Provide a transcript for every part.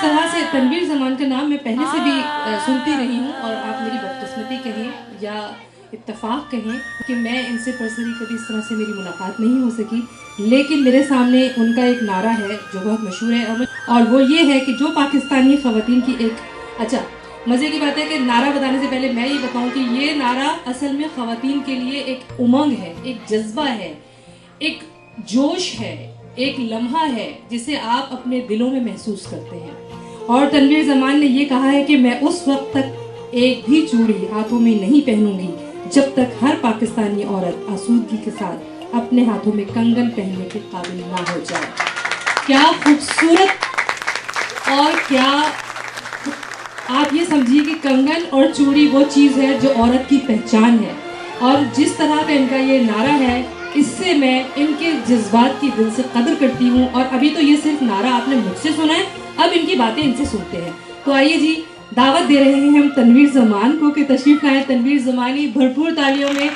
طرح سے تنویر زمان کا نام میں پہلے سے بھی سنتی رہی ہوں، اور آپ میری بدقسمتی کہیں یا اتفاق کہیں کہ میں ان سے پرسنلی کبھی اس طرح سے میری ملاقات نہیں ہو سکی، لیکن میرے سامنے ان کا ایک نعرہ ہے جو بہت مشہور ہے، اور وہ یہ ہے کہ جو پاکستانی خواتین کی ایک اچھا مزے کی بات ہے کہ نعرہ بتانے سے پہلے میں یہ بتاؤں کہ یہ نعرہ اصل میں خواتین کے لیے ایک امنگ ہے، ایک جذبہ ہے، ایک جوش ہے، ایک لمحہ ہے جسے آپ اپنے دلوں میں محسوس کرتے ہیں. اور تنویر زمان نے یہ کہا ہے کہ میں اس وقت تک ایک بھی چوڑی ہاتھوں میں نہیں پہنوں گی جب تک ہر پاکستانی عورت آسودگی کے ساتھ اپنے ہاتھوں میں کنگن پہننے کے قابل نہ ہو جائے. کیا خوبصورت، اور کیا آپ یہ سمجھیے کہ کنگن اور چوڑی وہ چیز ہے جو عورت کی پہچان ہے، اور جس طرح کا ان کا یہ نعرہ ہے اس سے میں ان کے جذبات کی دل سے قدر کرتی ہوں. اور ابھی تو یہ صرف نعرہ آپ نے مجھ سے سنا ہے، اب ان کی باتیں ان سے سنتے ہیں. تو آئیے جی، دعوت دے رہے ہیں ہم تنویر زمان کو کہ تشریف لائیں. تنویر زمانی بھرپور تالیوں میں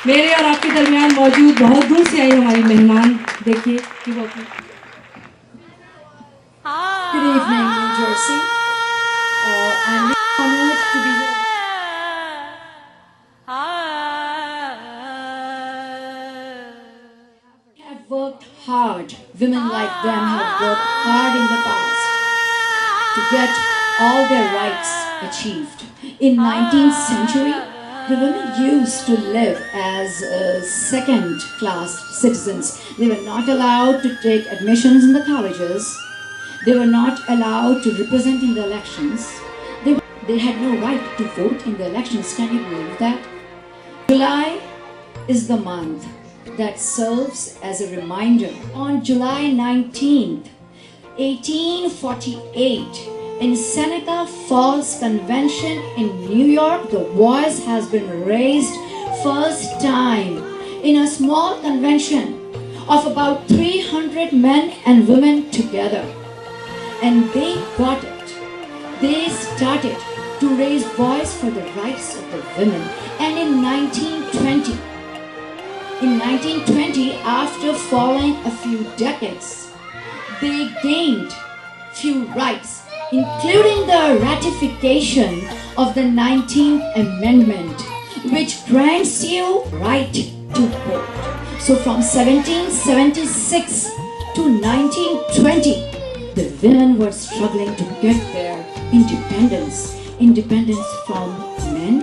میرے اور آپ کے درمیان موجود بہت دور سے آئی ہماری مہمان. دیکھیے کہ وہ اپنی Good evening, New Jersey. I'm honored to be here. Have worked hard. Women like them have worked hard in the past to get all their rights achieved. In 19th century, the women used to live as second-class citizens. They were not allowed to take admissions in the colleges. They were not allowed to represent in the elections. They had no right to vote in the elections. Can you believe that? July is the month that serves as a reminder. On July 19th, 1848, in Seneca Falls Convention in New York, the voice has been raised first time in a small convention of about 300 men and women together. And they got it. They started to raise voice for the rights of the women. And in 1920, after following a few decades, they gained few rights, including the ratification of the 19th Amendment, which grants you right to vote. So from 1776 to 1920, the women were struggling to get their independence from men.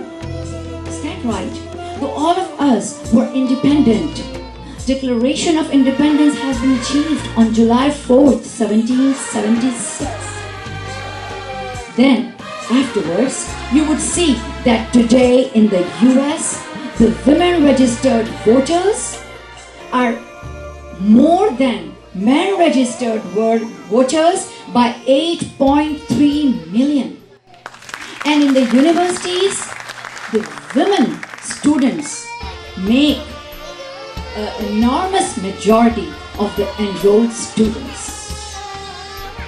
Is that right? So all of us were independent. Declaration of Independence has been achieved on July 4th, 1776. Then, afterwards, you would see that today in the US, the women registered voters are more than men registered voters by 8.3 million. And in the universities, the women students make an enormous majority of the enrolled students.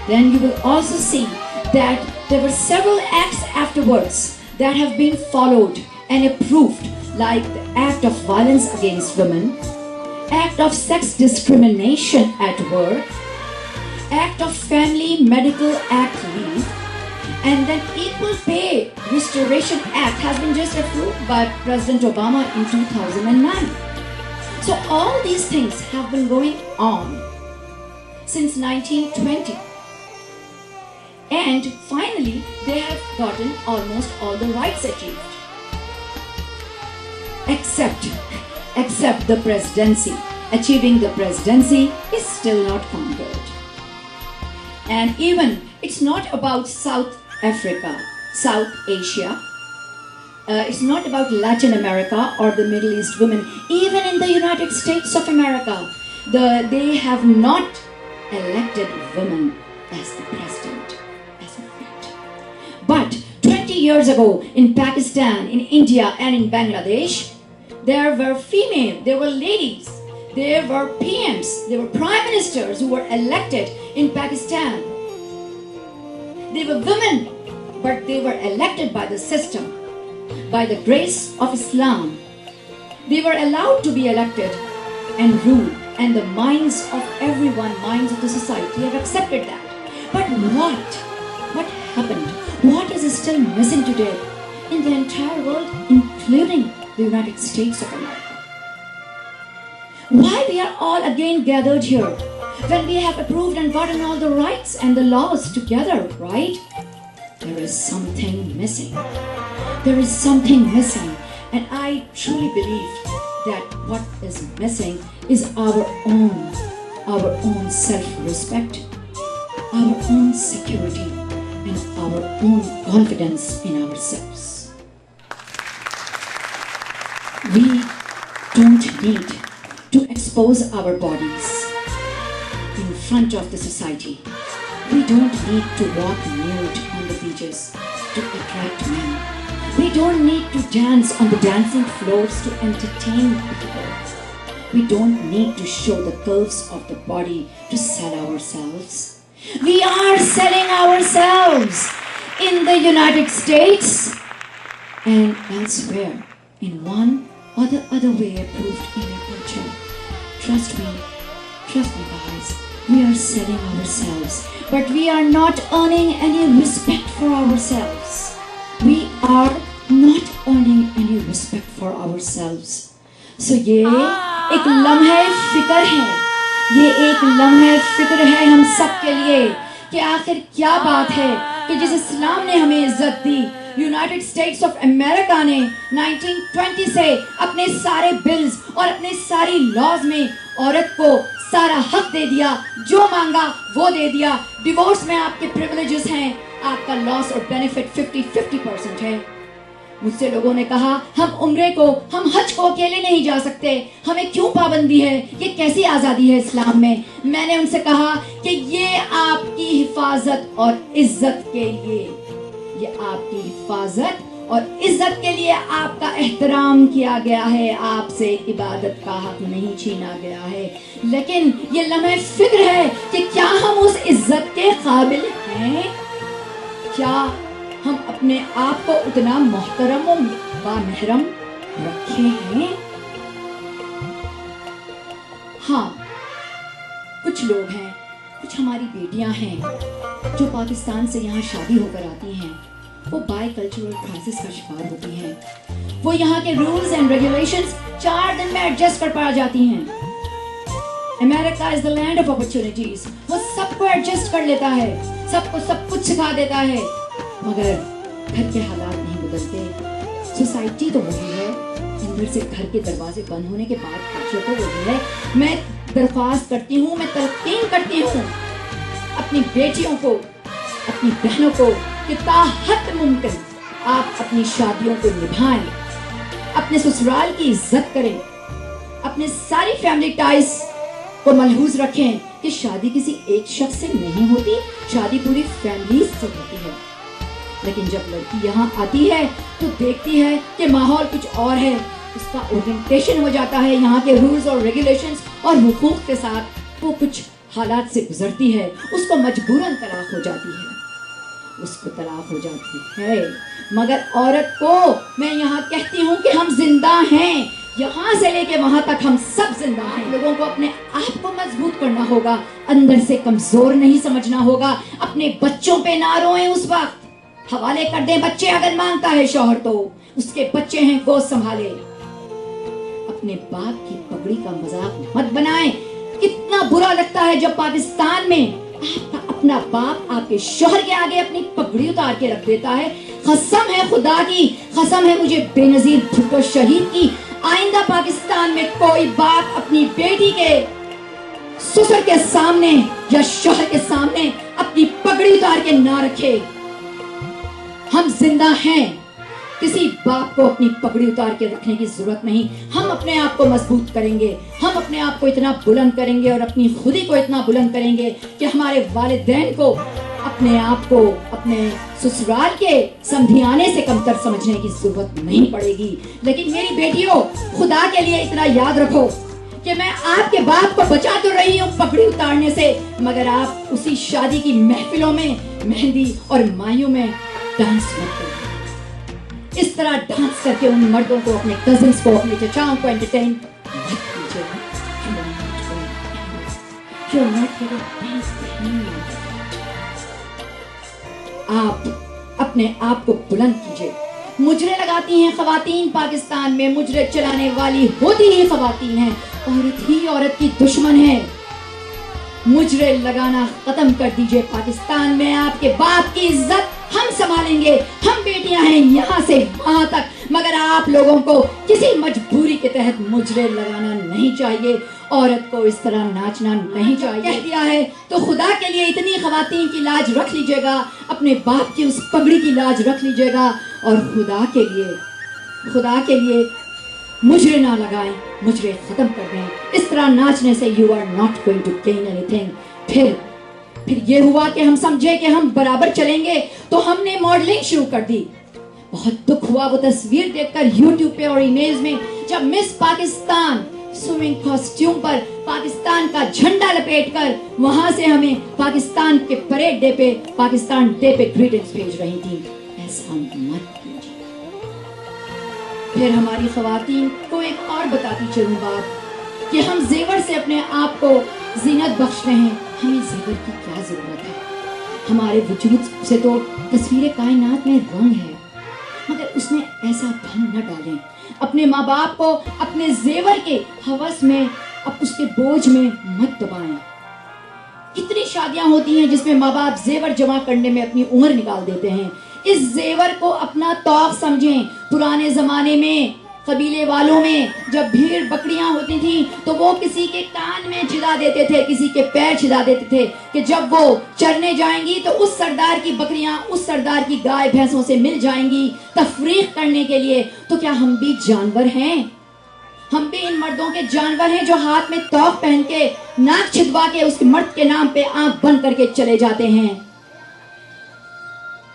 Then you will also see that there were several acts afterwards that have been followed and approved, like the Act of Violence Against Women, Act of Sex Discrimination at Work, Act of Family Medical Act Leave, and then Equal Pay Restoration Act has been just approved by President Obama in 2009. So all these things have been going on since 1920. And finally, they have gotten almost all the rights achieved. Except the presidency. Achieving the presidency is still not conquered. And even it's not about South Africa, South Asia. It's not about Latin America or the Middle East women. Even in the United States of America, they have not elected women as the president, as of yet. But 20 years ago in Pakistan, in India and in Bangladesh, there were female, there were ladies, there were PMs, there were prime ministers who were elected in Pakistan. They were women, but they were elected by the system, by the grace of Islam. They were allowed to be elected and rule, and the minds of everyone, minds of the society have accepted that. But what happened? What is still missing today in the entire world, including the United States of America? Why we are all again gathered here when we have approved and gotten all the rights and the laws together, right? There is something missing. There is something missing, and I truly believe that what is missing is our own self-respect, our own security, and our own confidence in ourselves. We don't need to expose our bodies in front of the society. We don't need to walk nude on the beaches to attract men. We don't need to dance on the dancing floors to entertain people. We don't need to show the curves of the body to sell ourselves. We are selling ourselves in the United States and elsewhere in one or the other way approved in our culture. Trust me guys, we are selling ourselves, but we are not earning any respect for ourselves. We are not earning any respect for ourselves. So ये एक लम्हे फिक्र है, ये एक लम्हे फिक्र है हम सब के लिए कि आखिर क्या बात है कि जिस इस्लाम ने हमें इज्जत दी, यूनाइटेड स्टेट्स ऑफ अमेरिका ने 1920 से अपने सारे बिल्स और अपने सारी लॉज में औरत को सारा हक दे दिया, जो मांगा वो दे दिया। डिवोर्स में आपके प्रिविलेजेस हैं, आपका लॉस और बेनिफिट 50-50% है। मुझसे लोगों ने कहा हम उम्रे को, हम हज को अकेले नहीं जा सकते, हमें क्यों पाबंदी है, ये कैसी आज़ादी है इस्लाम में। मैंने उनसे कहा कि ये आपकी हिफाजत और इज्जत के लिए, ये आपकी हिफाजत और इज्जत के लिए आपका एहतराम किया गया है, आपसे इबादत का हक नहीं छीना गया है। लेकिन ये लम्हे फिक्र है कि क्या हम उस इज्जत के काबिल हैं, क्या हम अपने आप को उतना मोहतरम और बामहरम रखे हैं। हाँ, कुछ लोग हैं, कुछ हमारी बेटियां हैं जो पाकिस्तान से यहाँ शादी होकर आती हैं, वो बाय कल्चरल क्राइसिस का शिकार होती हैं। वो यहाँ के रूल्स एंड रेगुलेशंस 4 दिन में एडजस्ट कर पा जाती हैं। America is the land of opportunities, वो सबको एडजस्ट कर लेता है, सबको सब कुछ सिखा देता है, मगर घर के हालात नहीं बदलते। सोसाइटी तो वही है, अंदर से घर के दरवाजे बंद होने के बाद कल्चर तो वही है। मैं दरख्वास्त करती हूँ, मैं तलकीन करती हूँ अपनी बेटियों को, अपनी बहनों को कि ताहत मुमकिन आप अपनी शादियों को निभाएं, अपने ससुराल की इज्जत करें, अपने सारी फैमिली टाइज को मलहूज रखें कि शादी किसी एक शख्स से नहीं होती, शादी पूरी फैमिली से होती है। लेकिन जब लड़की यहाँ आती है तो देखती है कि माहौल कुछ और है, उसका ओरिएंटेशन हो जाता है यहाँ के रूल्स और रेगुलेशंस और हुकूक के साथ, वो कुछ हालात से गुजरती है, उसको मजबूरन तलाक हो जाती है, उसको तलाक हो जाती है। मगर औरत को मैं यहाँ कहती हूँ कि हम जिंदा हैं, यहाँ से लेके वहाँ तक हम सब जिंदा हैं। लोगों को अपने आप को मजबूत करना होगा, अंदर से कमजोर नहीं समझना होगा। अपने बच्चों पे ना रोएं, उस वक्त हवाले कर दें बच्चे, अगर मांगता है शौहर तो उसके बच्चे हैं, गोश्त संभाले। अपने बाप की पगड़ी का मजाक मत बनाएं। कितना बुरा लगता है जब पाकिस्तान में आपका अपना बाप आपके शौहर के आगे अपनी पगड़ी उतार के रख देता है। कसम है खुदा की, कसम है मुझे बेनजीर भुट्टो शहीद की, आइंदा पाकिस्तान में कोई बाप अपनी बेटी के ससुर के सामने या शौहर के सामने अपनी पगड़ी उतार के ना रखे। हम जिंदा हैं, किसी बाप को अपनी पगड़ी उतार के रखने की जरूरत नहीं। हम अपने आप को मजबूत करेंगे, हम अपने आप को इतना बुलंद करेंगे और अपनी खुदी को इतना बुलंद करेंगे कि हमारे वालिदैन को अपने आप को अपने ससुराल के समधियाने से कमतर समझने की जरूरत नहीं पड़ेगी। लेकिन मेरी बेटियों, खुदा के लिए इतना याद रखो कि मैं आपके बाप को बचा तो रही हूँ पगड़ी उतारने से, मगर आप उसी शादी की महफिलों में मेहंदी और मायूं में डांस मत करो। इस तरह डांस करके उन मर्दों को, अपने कजिन्स को, अपने चचाओं को एंटरटेन मत कीजिए। आप अपने आप को बुलंद कीजिए. मुजरे लगाती हैं खवातीन पाकिस्तान में, मुजरे चलाने वाली होती ही खवातीन हैं. औरत ही औरत की दुश्मन है. मुजरे लगाना खत्म कर दीजिए. पाकिस्तान में आपके बाप की इज्जत हम संभालेंगे. हम बेटियां हैं यहाँ से वहां तक, मगर आप लोगों को किसी मजबूरी के तहत मुजरे लगाना नहीं चाहिए. औरत को इस तरह नाचना नहीं चाहिए. कह दिया है तो खुदा के लिए इतनी खवातीन की लाज रख लीजिएगा, अपने बाप की उस पगड़ी की लाज रख लीजिएगा, और खुदा के लिए मुजरे ना लगाएं, मुजरे खत्म कर दें. इस तरह नाचने से you are not going to gain anything. फिर ये हुआ कि हम समझे कि हम बराबर चलेंगे, तो हमने मॉडलिंग शुरू कर दी. बहुत दुख हुआ वो तस्वीर देखकर यूट्यूब पे और इमेज में, जब मिस पाकिस्तान स्विमिंग कॉस्ट्यूम पर पाकिस्तान का झंडा लपेटकर वहां से हमें पाकिस्तान के परेड डे पे, पाकिस्तान डे पे ग्रीटिंग्स भेज रही थी. ऐसा मत कीजिए. फिर हमारी खवातीन को एक और बताती चलूं बात कि हम जेवर से अपने आप को जीनत बख्श रहे हैं. हमें जेवर की क्या जरूरत है? हमारे वजूद से तो तस्वीर कायनात में रंग है, मगर उसमें ऐसा भंग न डालें. अपने माँ बाप को अपने जेवर के हवस में, अब उसके बोझ में मत दबाएं. कितनी शादियां होती हैं जिसमें माँ बाप जेवर जमा करने में अपनी उम्र निकाल देते हैं. इस जेवर को अपना तौक समझें. पुराने जमाने में कबीले वालों में जब भीड़ बकरियां होती थी तो वो किसी के कान में छिदा देते थे, किसी के पैर छिदा देते थे कि जब वो चरने जाएंगी तो उस सरदार की बकरियां उस सरदार की गाय भैंसों से मिल जाएंगी तफरीक करने के लिए. तो क्या हम भी जानवर हैं? हम भी इन मर्दों के जानवर हैं जो हाथ में तौक पहन के, नाक छिदवा के उस मर्द के नाम पे आंख बंद करके चले जाते हैं?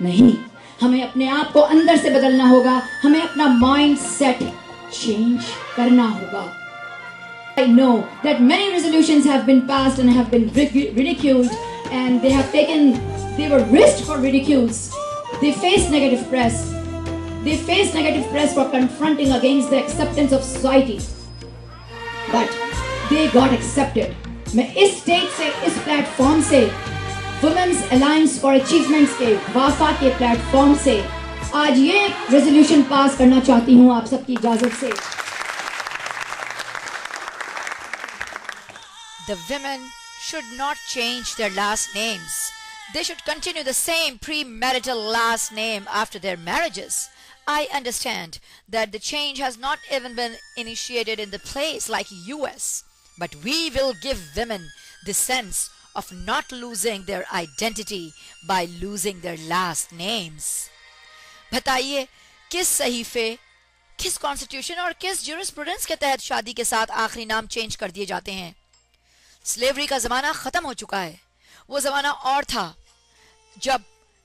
नहीं, हमें अपने आप को अंदर से बदलना होगा. हमें अपना माइंड सेट चेंज करना होगा. I know that many resolutions have been passed and have been ridiculed, and they were risked for ridicules. They faced negative press. They faced negative press for confronting against the acceptance of society. But they got accepted. मैं इस stage से, इस platform से, Women's Alliance for Achievements के वाफा के platform से आज ये रेजोल्यूशन पास करना चाहती हूँ आप सबकी इजाजत से. The women should not change their last names. They should continue the same premarital last name after their marriages. I understand that the change has not even been initiated in the place like US, but we will give women the sense of not losing their identity by losing their last names. बताइए किस सहीफे, किस constitution और किस jurisprudence के तहत शादी के साथ आखिरी नाम चेंज कर दिए जाते हैं? स्लेवरी का जमाना खत्म हो चुका है. वो जमाना और था जब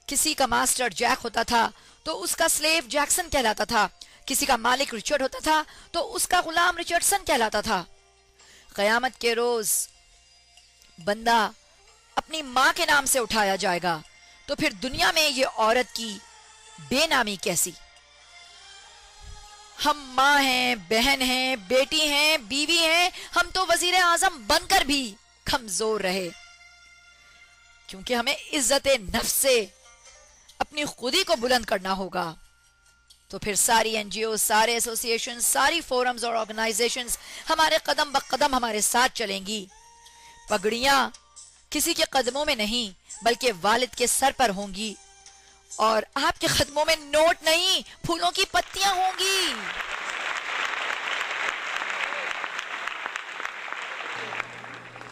किसी का मास्टर जैक होता था तो उसका स्लेव जैक्सन कहलाता था, किसी का मालिक रिचर्ड होता था तो उसका गुलाम रिचर्डसन कहलाता था. कयामत के रोज बंदा अपनी माँ के नाम से उठाया जाएगा, तो फिर दुनिया में ये औरत की बेनामी कैसी? हम माँ हैं, बहन हैं, बेटी हैं, बीवी हैं. हम तो वजीर आजम बनकर भी कमजोर रहे, क्योंकि हमें इज्जत नफ्स से अपनी खुदी को बुलंद करना होगा. तो फिर सारी एनजीओ, सारे एसोसिएशन, सारी फोरम्स और ऑर्गेनाइजेशंस हमारे कदम ब कदम हमारे साथ चलेंगी. पगड़ियां किसी के कदमों में नहीं बल्कि वालिद के सर पर होंगी, और आपके कदमों में नोट नहीं, फूलों की पत्तियां होंगी.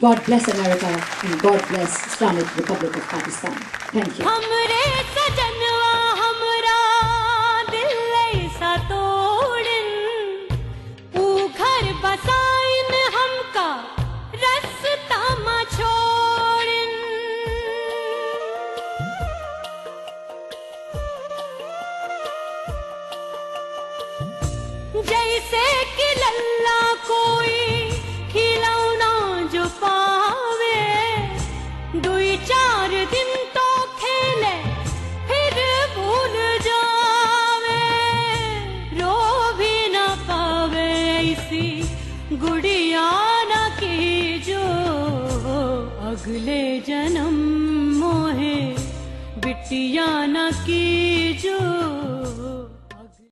God bless America and God bless Islamic Republic of Pakistan. Thank you. हमरे सजनवा हमरा दिल ऐसा तोड़न, ऊ घर बसाइन हमका रास्ता मा छोड़न. जैसे कि लल्ला कोई खिलौना जो पावे, दुई चार दिन तो खेले फिर भूल जावे, रो भी न पावे ऐसी गुड़िया न की जो अगले जन्म मोहे बिठ बिटिया न की